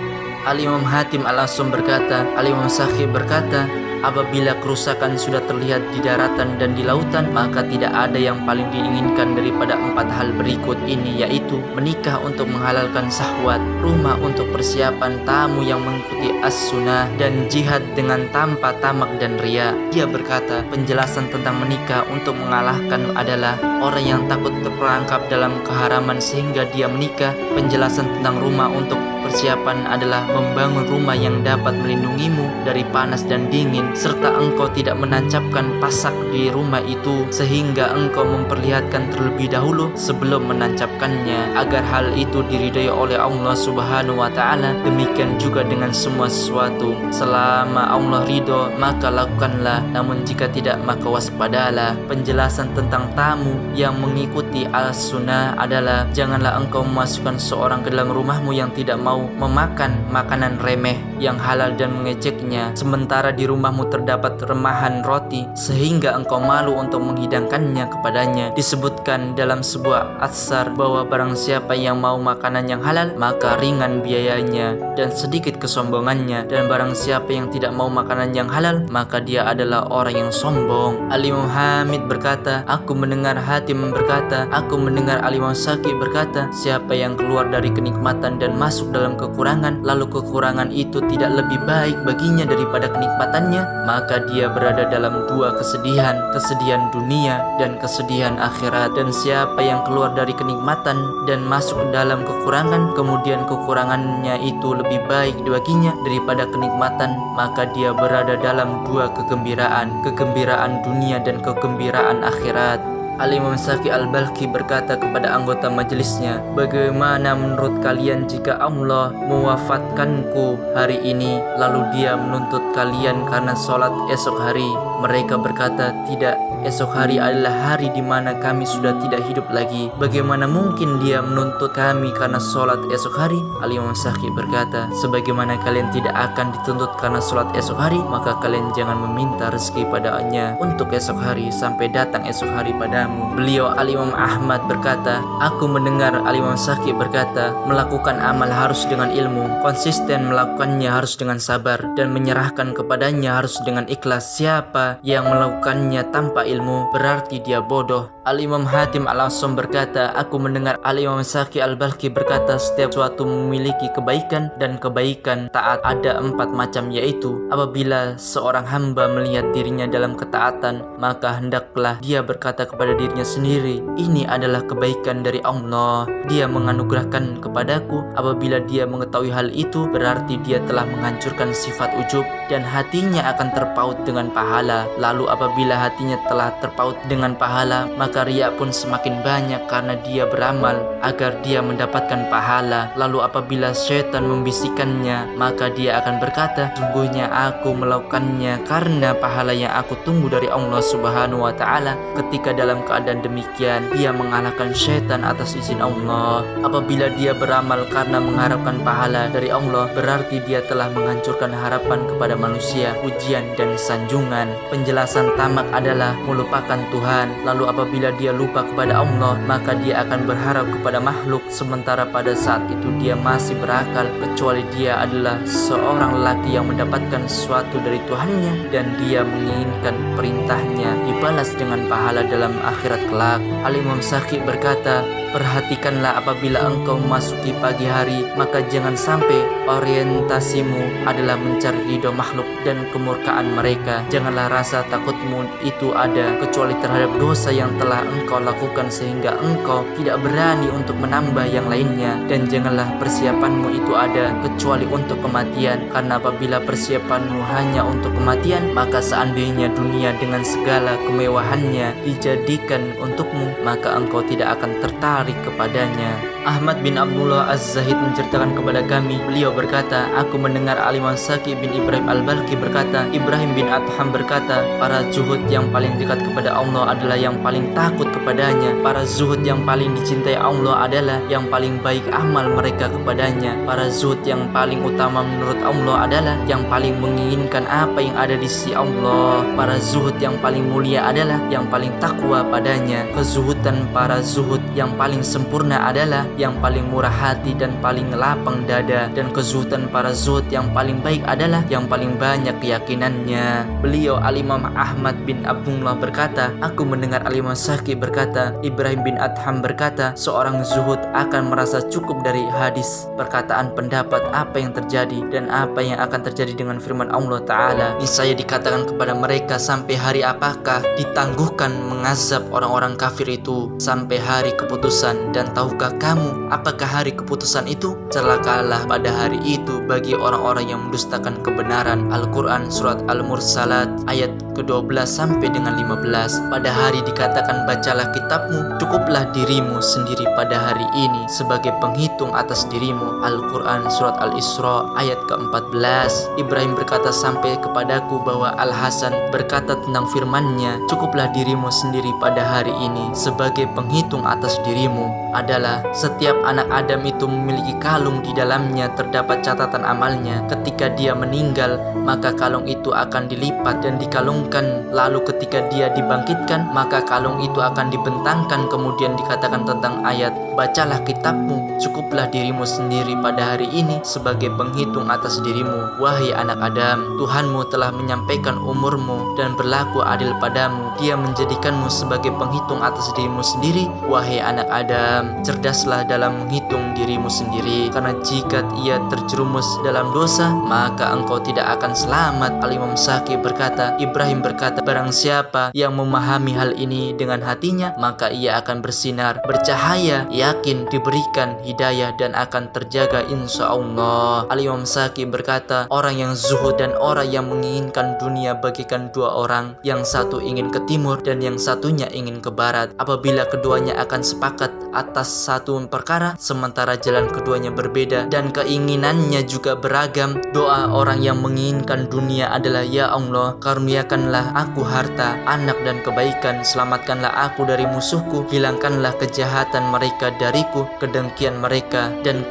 Al-Imam Hatim Al-Asam berkata, Al-Imam Syaqi berkata, apabila kerusakan sudah terlihat di daratan dan di lautan, maka tidak ada yang paling diinginkan daripada 4 hal berikut ini, yaitu menikah untuk menghalalkan syahwat, rumah untuk persiapan tamu yang mengikuti as-sunnah, dan jihad dengan tanpa tamak dan riya. Dia berkata, penjelasan tentang menikah untuk mengalahkan adalah orang yang takut terperangkap dalam keharaman sehingga dia menikah. Penjelasan tentang rumah untuk persiapan adalah membangun rumah yang dapat melindungimu dari panas dan dingin, serta engkau tidak menancapkan pasak di rumah itu sehingga engkau memperlihatkan terlebih dahulu sebelum menancapkannya, agar hal itu diridai oleh Allah Subhanahu wa Ta'ala. Demikian juga dengan semua sesuatu, selama Allah ridho maka lakukanlah, namun jika tidak maka waspadalah. Penjelasan tentang tamu yang mengikuti as-sunnah adalah janganlah engkau memasukkan seorang ke dalam rumahmu yang tidak mau memakan makanan remeh yang halal dan mengejeknya, sementara di rumahmu terdapat remahan roti sehingga engkau malu untuk menghidangkannya kepadanya. Disebutkan dalam sebuah atsar bahwa barang siapa yang mau makanan yang halal maka ringan biayanya dan sedikit kesombongannya, dan barang siapa yang tidak mau makanan yang halal maka dia adalah orang yang sombong. Al-Imam Hamid berkata, aku mendengar Hatim berkata, aku mendengar Al-Imam Syaqi berkata, siapa yang keluar dari kenikmatan dan masuk dalam kekurangan, lalu kekurangan itu tidak lebih baik baginya daripada kenikmatannya, maka dia berada dalam dua kesedihan, kesedihan dunia dan kesedihan akhirat. Dan siapa yang keluar dari kenikmatan dan masuk ke dalam kekurangan, kemudian kekurangannya itu lebih baik baginya daripada kenikmatan, maka dia berada dalam dua kegembiraan, kegembiraan dunia dan kegembiraan akhirat. Al-Imam Syaqi Al-Balkhi berkata kepada anggota majelisnya, bagaimana menurut kalian jika Allah mewafatkanku hari ini, lalu dia menuntut kalian karena sholat esok hari? Mereka berkata, tidak, esok hari adalah hari di mana kami sudah tidak hidup lagi. Bagaimana mungkin dia menuntut kami karena sholat esok hari? Al-Imam Syaqi berkata, sebagaimana kalian tidak akan dituntut karena sholat esok hari, maka kalian jangan meminta rezeki padanya untuk esok hari sampai datang esok hari padamu. Beliau Al-Imam Ahmad berkata, aku mendengar Al-Imam Syaqi berkata, melakukan amal harus dengan ilmu, konsisten melakukannya harus dengan sabar, dan menyerahkan kepadanya harus dengan ikhlas. Siapa yang melakukannya tanpa ilmu berarti dia bodoh. Al-Imam Hatim Al-Asam berkata, aku mendengar Al-Imam Syaqi Al-Balkhi berkata, setiap suatu memiliki kebaikan, dan kebaikan taat ada 4 macam, yaitu apabila seorang hamba melihat dirinya dalam ketaatan, maka hendaklah dia berkata kepada dirinya sendiri, ini adalah kebaikan dari Allah, dia menganugerahkan kepadaku. Apabila dia mengetahui hal itu, berarti dia telah menghancurkan sifat ujub dan hatinya akan terpaut dengan pahala. Lalu apabila hatinya telah terpaut dengan pahala, maka riya pun semakin banyak karena dia beramal agar dia mendapatkan pahala. Lalu apabila syaitan membisikkannya, maka dia akan berkata, sungguhnya aku melakukannya karena pahala yang aku tunggu dari Allah Subhanahu wa Ta'ala. Ketika dalam keadaan demikian, dia mengalahkan syaitan atas izin Allah. Apabila dia beramal karena mengharapkan pahala dari Allah, berarti dia telah menghancurkan harapan kepada manusia, pujian dan sanjungan. Penjelasan tamak adalah melupakan Tuhan. Lalu apabila dia lupa kepada Allah, maka dia akan berharap kepada makhluk, sementara pada saat itu dia masih berakal, kecuali dia adalah seorang lelaki yang mendapatkan sesuatu dari Tuhannya dan dia menginginkan perintahnya dibalas dengan pahala dalam akhirat kelak. Al-Imam Syaqi berkata, Perhatikanlah apabila engkau memasuki pagi hari, maka jangan sampai orientasimu adalah mencari ridho makhluk dan kemurkaan mereka. Janganlah rasa takutmu itu ada kecuali terhadap dosa yang telah engkau lakukan sehingga engkau tidak berani untuk menambah yang lainnya. Dan janganlah persiapanmu itu ada kecuali untuk kematian, karena apabila persiapanmu hanya untuk kematian, maka seandainya dunia dengan segala kemewahannya dijadikan untukmu, maka engkau tidak akan tertarik kepadanya. Ahmad bin Abdullah Az-Zahid menceritakan kepada kami, beliau berkata, aku mendengar Al-Imam Saki bin Ibrahim Al-Balkhi berkata, Ibrahim bin Adham berkata, para zuhud yang paling dekat kepada Allah adalah yang paling takut kepadanya. Para zuhud yang paling dicintai Allah adalah yang paling baik amal mereka kepadanya. Para zuhud yang paling utama menurut Allah adalah yang paling menginginkan apa yang ada di sisi Allah. Para zuhud yang paling mulia adalah yang paling takwa padanya. Kezuhudan para zuhud yang paling sempurna adalah yang paling murah hati dan paling lapang dada. Dan kezuhudan para zuhud yang paling baik adalah yang paling banyak keyakinannya. Beliau Al-Imam Ahmad bin Abdullah berkata, aku mendengar Al-Imam Saki berkata, Ibrahim bin Adham berkata, seorang zuhud akan merasa cukup dari hadis, perkataan, pendapat, apa yang terjadi dan apa yang akan terjadi dengan firman Allah Ta'ala. Niscaya dikatakan kepada mereka, sampai hari apakah ditangguhkan mengazab orang-orang kafir itu sampai hari keputusan, dan tahukah kamu apakah hari keputusan itu? Celakalah pada hari itu bagi orang-orang yang mendustakan kebenaran. Al-Quran Surat Al-Mursalat ayat ke-12 sampai dengan 15. Pada hari dikatakan, bacalah kitabmu, cukuplah dirimu sendiri pada hari ini sebagai penghitung atas dirimu. Al-Quran Surat Al-Isra ayat ke-14. Ibrahim berkata sampai kepadaku bahwa Al-Hasan berkata tentang firman-Nya, cukuplah dirimu sendiri pada hari ini sebagai penghitung atas dirimu, adalah setiap anak Adam itu memiliki kalung, di dalamnya terdapat catatan amalnya. Ketika dia meninggal, maka kalung itu akan dilipat dan dikalungkan. Lalu ketika dia dibangkitkan, maka kalung itu akan dibentangkan. Kemudian dikatakan tentang ayat, bacalah kitabmu, cukuplah dirimu sendiri pada hari ini sebagai penghitung atas dirimu. Wahai anak Adam, Tuhanmu telah menyampaikan umurmu dan berlaku adil padamu. Dia menjadikanmu sebagai penghitung atas dirimu sendiri. Wahai anak Adam, cerdaslah dalam menghitung dirimu sendiri, karena jika ia terjerumus dalam dosa, maka engkau tidak akan selamat. Al-Imam Saki berkata, Ibrahim berkata, barang siapa yang memahami hal ini dengan hatinya, maka ia akan bersinar, bercahaya, yakin diberikan hidayah dan akan terjaga insya Allah. Al-Imam Saki berkata, orang yang zuhud dan orang yang menginginkan dunia bagikan dua orang, yang satu ingin ke timur dan yang satunya ingin ke barat. Apabila keduanya akan sepakat atas satu perkara, sementara jalan keduanya berbeda dan keinginannya juga beragam, doa orang yang menginginkan dunia adalah, ya Allah, karuniakanlah aku harta, anak dan kebaikan, selamatkanlah aku dari musuhku, hilangkanlah kejahatan mereka dariku, kedengkian mereka dan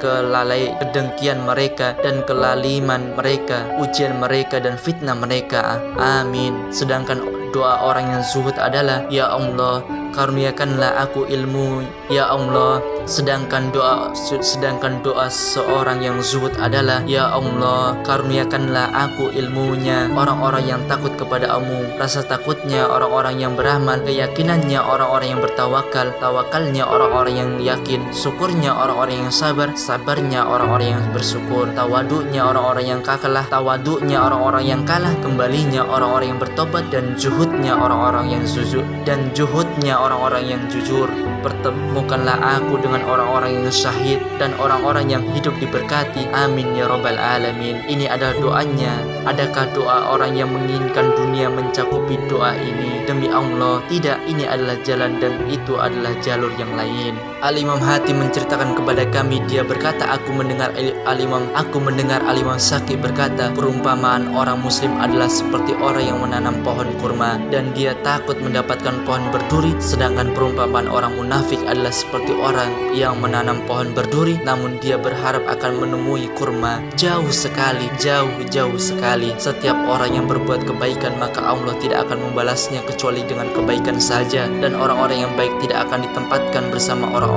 kelaliman mereka, ujian mereka dan fitnah mereka. Amin. Sedangkan doa orang yang zuhud adalah, ya Allah, karuniakanlah aku ilmu, ya Allah. Sedangkan doa seorang yang zuhud adalah, ya Allah, karuniakanlah aku ilmunya. Orang-orang yang takut kepada-Mu, rasa takutnya orang-orang yang beramal, keyakinannya orang-orang yang bertawakal, tawakalnya orang-orang yang yakin, syukurnya orang-orang yang sabar, sabarnya orang-orang yang bersyukur, tawaduknya orang-orang yang kalah, tawaduknya orang-orang yang kalah, kembalinya orang-orang yang bertobat, dan juhudnya orang-orang yang jujur. Pertemukanlah aku dengan orang-orang yang syahid dan orang-orang yang hidup diberkati. Amin ya rabbal alamin. Ini adalah doanya. Adakah doa orang yang menginginkan dunia mencakupi doa ini? Demi Allah, tidak. Ini adalah jalan dan itu adalah jalur yang lain. Al-Imam Hatim menceritakan kepada kami, dia berkata, aku mendengar Al-Imam Saki berkata, perumpamaan orang muslim adalah seperti orang yang menanam pohon kurma dan dia takut mendapatkan pohon berduri, sedangkan perumpamaan orang munafik adalah seperti orang yang menanam pohon berduri namun dia berharap akan menemui kurma. Jauh sekali. Setiap orang yang berbuat kebaikan, maka Allah tidak akan membalasnya kecuali dengan kebaikan saja, dan orang-orang yang baik tidak akan ditempatkan bersama orang-orang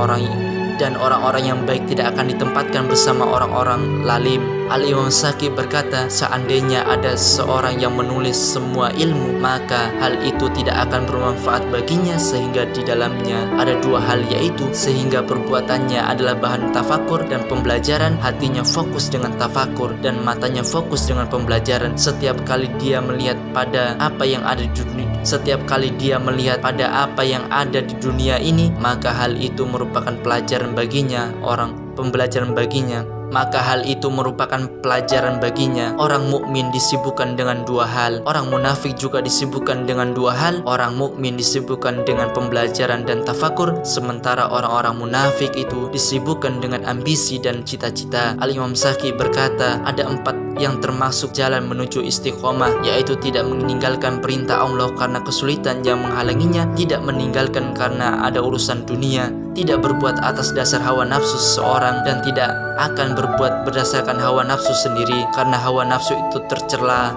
yang baik tidak akan ditempatkan bersama orang-orang lalim. Al-Imam Syaqi berkata, seandainya ada seorang yang menulis semua ilmu, maka hal itu tidak akan bermanfaat baginya, sehingga di dalamnya ada dua hal, yaitu sehingga perbuatannya adalah bahan tafakur dan pembelajaran, hatinya fokus dengan tafakur dan matanya fokus dengan pembelajaran. Setiap kali dia melihat pada apa yang ada di dunia, setiap kali dia melihat pada apa yang ada di dunia ini, maka hal itu merupakan pelajaran baginya, pembelajaran baginya. Maka hal itu merupakan pelajaran baginya. Orang mukmin disibukkan dengan dua hal, orang munafik juga disibukkan dengan dua hal. Orang mukmin disibukkan dengan pembelajaran dan tafakur, sementara orang-orang munafik itu disibukkan dengan ambisi dan cita-cita. Al-Imam Syaqi berkata, ada 4 yang termasuk jalan menuju istiqomah, yaitu tidak meninggalkan perintah Allah karena kesulitan yang menghalanginya, tidak meninggalkan karena ada urusan dunia, tidak berbuat atas dasar hawa nafsu seseorang, dan tidak akan berbuat berdasarkan hawa nafsu sendiri, karena hawa nafsu itu tercela.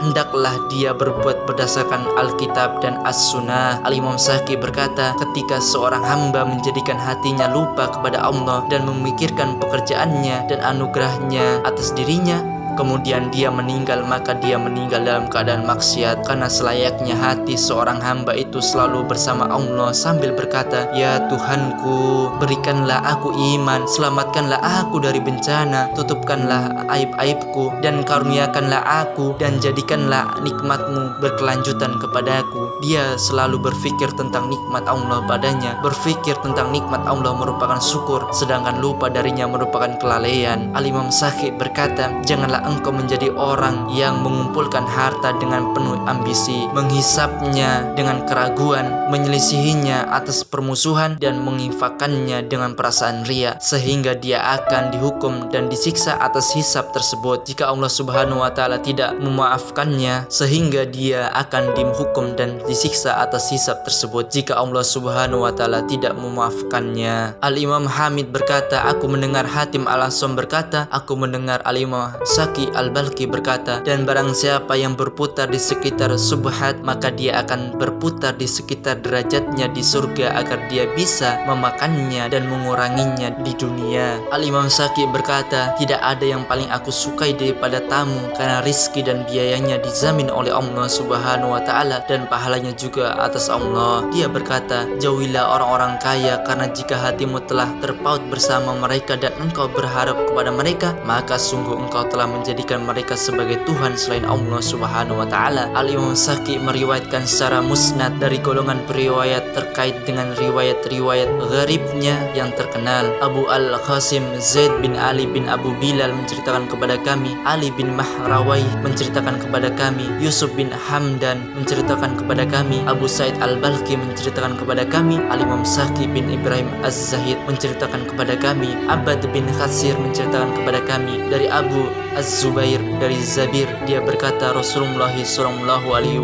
Hendaklah dia berbuat berdasarkan Alkitab dan As-Sunnah. Al-Imam Syaqi berkata, ketika seorang hamba menjadikan hatinya lupa kepada Allah dan memikirkan pekerjaannya dan anugerahnya atas dirinya, kemudian dia meninggal, maka dia meninggal dalam keadaan maksiat. Karena selayaknya hati seorang hamba itu selalu bersama Allah sambil berkata, ya Tuhanku, berikanlah aku iman, selamatkanlah aku dari bencana, tutupkanlah aib-aibku, dan karuniakanlah aku, dan jadikanlah nikmatmu berkelanjutan kepadaku. Dia selalu berpikir tentang nikmat Allah padanya. Berpikir tentang nikmat Allah merupakan syukur, sedangkan lupa darinya merupakan kelalaian. Al-Imam Syaqi berkata, janganlah engkau menjadi orang yang mengumpulkan harta dengan penuh ambisi, menghisapnya dengan keraguan, menyelisihinya atas permusuhan, dan menginfakkannya dengan perasaan ria, sehingga dia akan dihukum dan disiksa atas hisap tersebut. Jika Allah Subhanahu wa Ta'ala tidak memaafkannya, sehingga dia akan dihukum dan disiksa atas hisap tersebut. Jika Allah Subhanahu wa Ta'ala tidak memaafkannya. Al-Imam Hamid berkata, aku mendengar Hatim Al-Asam berkata, aku mendengar Al-Imam Syaqi Al-Balkhi berkata, dan barang siapa yang berputar di sekitar subhat, maka dia akan berputar di sekitar derajatnya di surga agar dia bisa memakannya dan menguranginya di dunia. Al-Imam Syaqi berkata, tidak ada yang paling aku sukai daripada tamu, karena rizki dan biayanya dijamin oleh Allah Subhanahu wa Ta'ala, dan pahalanya juga atas Allah. Dia berkata, jauhilah orang-orang kaya, karena jika hatimu telah terpaut bersama mereka dan engkau berharap kepada mereka, maka sungguh engkau telah menjadikan mereka sebagai Tuhan selain Allah Subhanahu wa Ta'ala. Al-Imam Syaqi meriwayatkan secara musnad dari golongan periwayat terkait dengan riwayat-riwayat gharibnya yang terkenal. Abu Al-Qasim Zaid bin Ali bin Abu Bilal menceritakan kepada kami, Ali bin Mahrawai menceritakan kepada kami, Yusuf bin Hamdan menceritakan kepada kami, Abu Sa'id Al-Balkhi menceritakan kepada kami, Al-Imam Syaqi bin Ibrahim Az-Zahid menceritakan kepada kami, Abbad bin Khasir menceritakan kepada kami dari Abu Az-Zubair dari Zabir. Dia berkata, Rasulullah sallallahu alaihi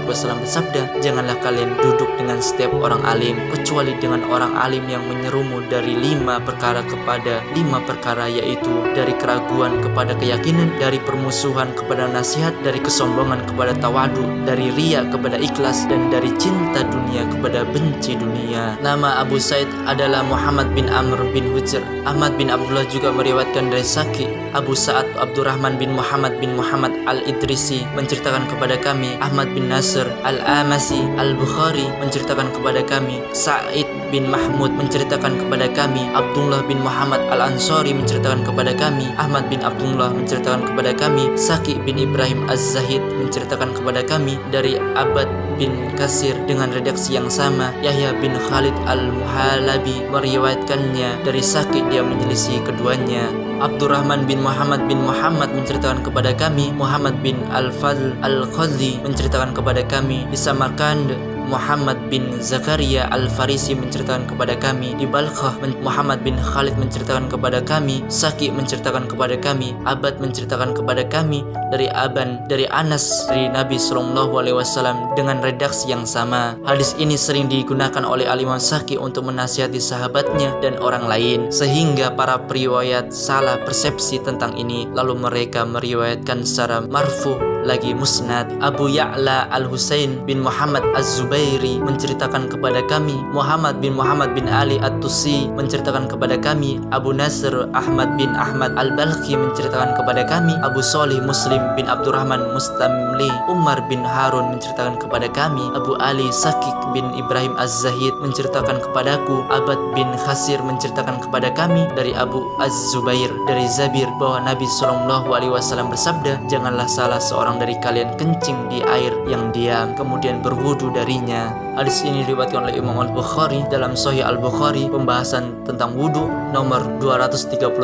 wasallam bersabda, janganlah kalian duduk dengan setiap orang alim kecuali dengan orang alim yang menyerumu dari 5 perkara kepada 5 perkara, yaitu dari keraguan kepada keyakinan, dari permusuhan kepada nasihat, dari kesombongan kepada tawadu, dari riya kepada ikhlas, dan dari cinta dunia kepada benci dunia. Nama Abu Said adalah Muhammad bin Amr bin Hujr. Ahmad bin Abdullah juga meriwayatkan dari Syaqi. Abu Sa'ad Abdurrahman bin Muhammad Al-Idrisi menceritakan kepada kami, Ahmad bin Nasr Al-Amasi Al-Bukhari menceritakan kepada kami, Sa'id bin Mahmud menceritakan kepada kami, Abdullah bin Muhammad Al-Ansari menceritakan kepada kami, Ahmad bin Abdullah menceritakan kepada kami, Syaqi bin Ibrahim Az-Zahid menceritakan kepada kami dari Abbad bin Kasir dengan redaksi yang sama. Yahya bin Khalid Al-Muhalabi meriwayatkannya dari Syaqi, dia menyelisih keduanya. Abdurrahman bin Muhammad menceritakan kepada kami, Muhammad bin Al-Fadl Al-Qadhi menceritakan kepada kami di Samarkand. Muhammad bin Zakaria Al-Farisi menceritakan kepada kami di Balkhah. Muhammad bin Khalid menceritakan kepada kami, Syaqi menceritakan kepada kami, Abbad menceritakan kepada kami dari Anas dari Nabi SAW dengan redaksi yang sama. Hadis ini sering digunakan oleh Al-Imam Syaqi untuk menasihati sahabatnya dan orang lain, sehingga para periwayat salah persepsi tentang ini, lalu mereka meriwayatkan secara marfu lagi musnad. Abu Ya'la Al-Husain bin Muhammad Az-Zubairi menceritakan kepada kami. Muhammad bin Ali At-Tusi menceritakan kepada kami. Abu Nasr Ahmad bin Ahmad Al-Balkhi menceritakan kepada kami. Abu Sholih Muslim bin Abdurrahman Mustamli Umar bin Harun menceritakan kepada kami. Abu Ali Sakik bin Ibrahim Az-Zahid menceritakan kepadaku. Abad bin Khasir menceritakan kepada kami dari Abu Az-Zubair dari Zabir bahwa Nabi SAW bersabda, janganlah salah seorang dari kalian kencing di air yang diam kemudian berwudu darinya. Hadis ini diriwayatkan oleh Imam Al-Bukhari dalam Sahih Al-Bukhari pembahasan tentang wudu nomor 239.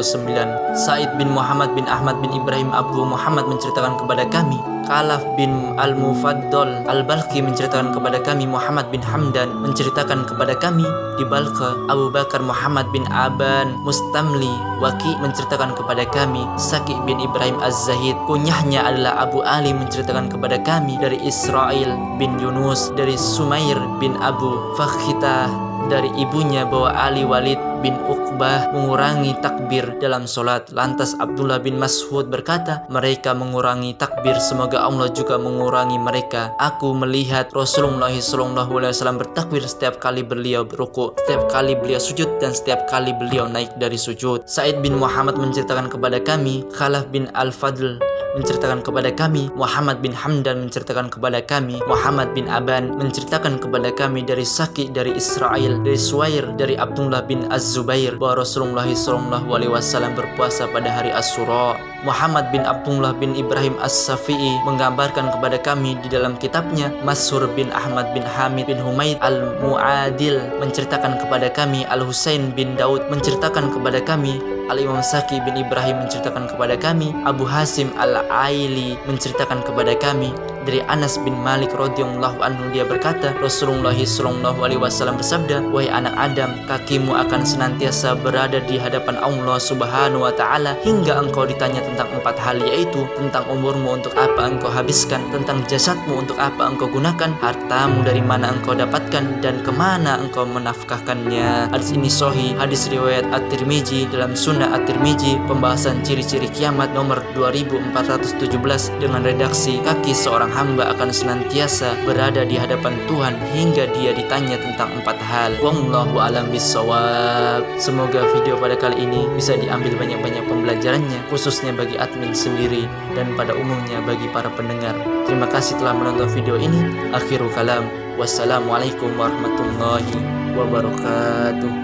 Said bin Muhammad bin Ahmad bin Ibrahim Abu Muhammad menceritakan kepada kami. Khalaf bin Al-Mufaddal Al-Balkhi menceritakan kepada kami. Muhammad bin Hamdan menceritakan kepada kami di Balkha. Abu Bakar Muhammad bin Aban Mustamli Waki menceritakan kepada kami. Saki bin Ibrahim Az-Zahid kunyahnya adalah Abu Ali menceritakan kepada kami dari Israel bin Yunus dari Sumair bin Abu Fakhitah dari ibunya bahwa Ali Walid bin Uqbah mengurangi takbir dalam solat. Lantas Abdullah bin Mas'ud berkata, mereka mengurangi takbir, semoga Allah juga mengurangi mereka. Aku melihat Rasulullah SAW bertakbir setiap kali beliau berrukuk, setiap kali beliau sujud, dan setiap kali beliau naik dari sujud. Said bin Muhammad menceritakan kepada kami. Khalaf bin Al-Fadl menceritakan kepada kami. Muhammad bin Hamdan menceritakan kepada kami. Muhammad bin Aban menceritakan kepada kami dari Saki dari Israel, dari Suwair dari Abdullah bin Az-Zubair bahwa Rasulullah SAW berpuasa pada hari Asyura. Muhammad bin Abdullah bin Ibrahim As-Safi'i menggambarkan kepada kami di dalam kitabnya. Masyhur bin Ahmad bin Hamid bin Humaid Al-Mu'adil menceritakan kepada kami. Al-Husain bin Daud menceritakan kepada kami. Al-Imam Saki bin Ibrahim menceritakan kepada kami. Abu Hasim Al-Aili menceritakan kepada kami dari Anas bin Malik radhiyallahu anhu, dia berkata, Rasulullah SAW bersabda, wahai anak Adam, kakimu akan senantiasa berada di hadapan Allah Subhanahu wa Ta'ala hingga engkau ditanya tentang 4 hal, yaitu tentang umurmu, untuk apa engkau habiskan, tentang jasadmu, untuk apa engkau gunakan, hartamu dari mana engkau dapatkan, dan kemana engkau menafkahkannya. Hadis ini sahih, hadis riwayat At-Tirmizi dalam Sunnah At-Tirmizi pembahasan ciri-ciri kiamat nomor 2417 dengan redaksi, kaki seorang hamba akan senantiasa berada di hadapan Tuhan hingga dia ditanya tentang 4 hal. Wallahu a'lam bishawab. Semoga video pada kali ini bisa diambil banyak-banyak pembelajarannya, khususnya bagi admin sendiri dan pada umumnya bagi para pendengar. Terima kasih telah menonton video ini. Akhirul kalam. Wassalamualaikum warahmatullahi wabarakatuh.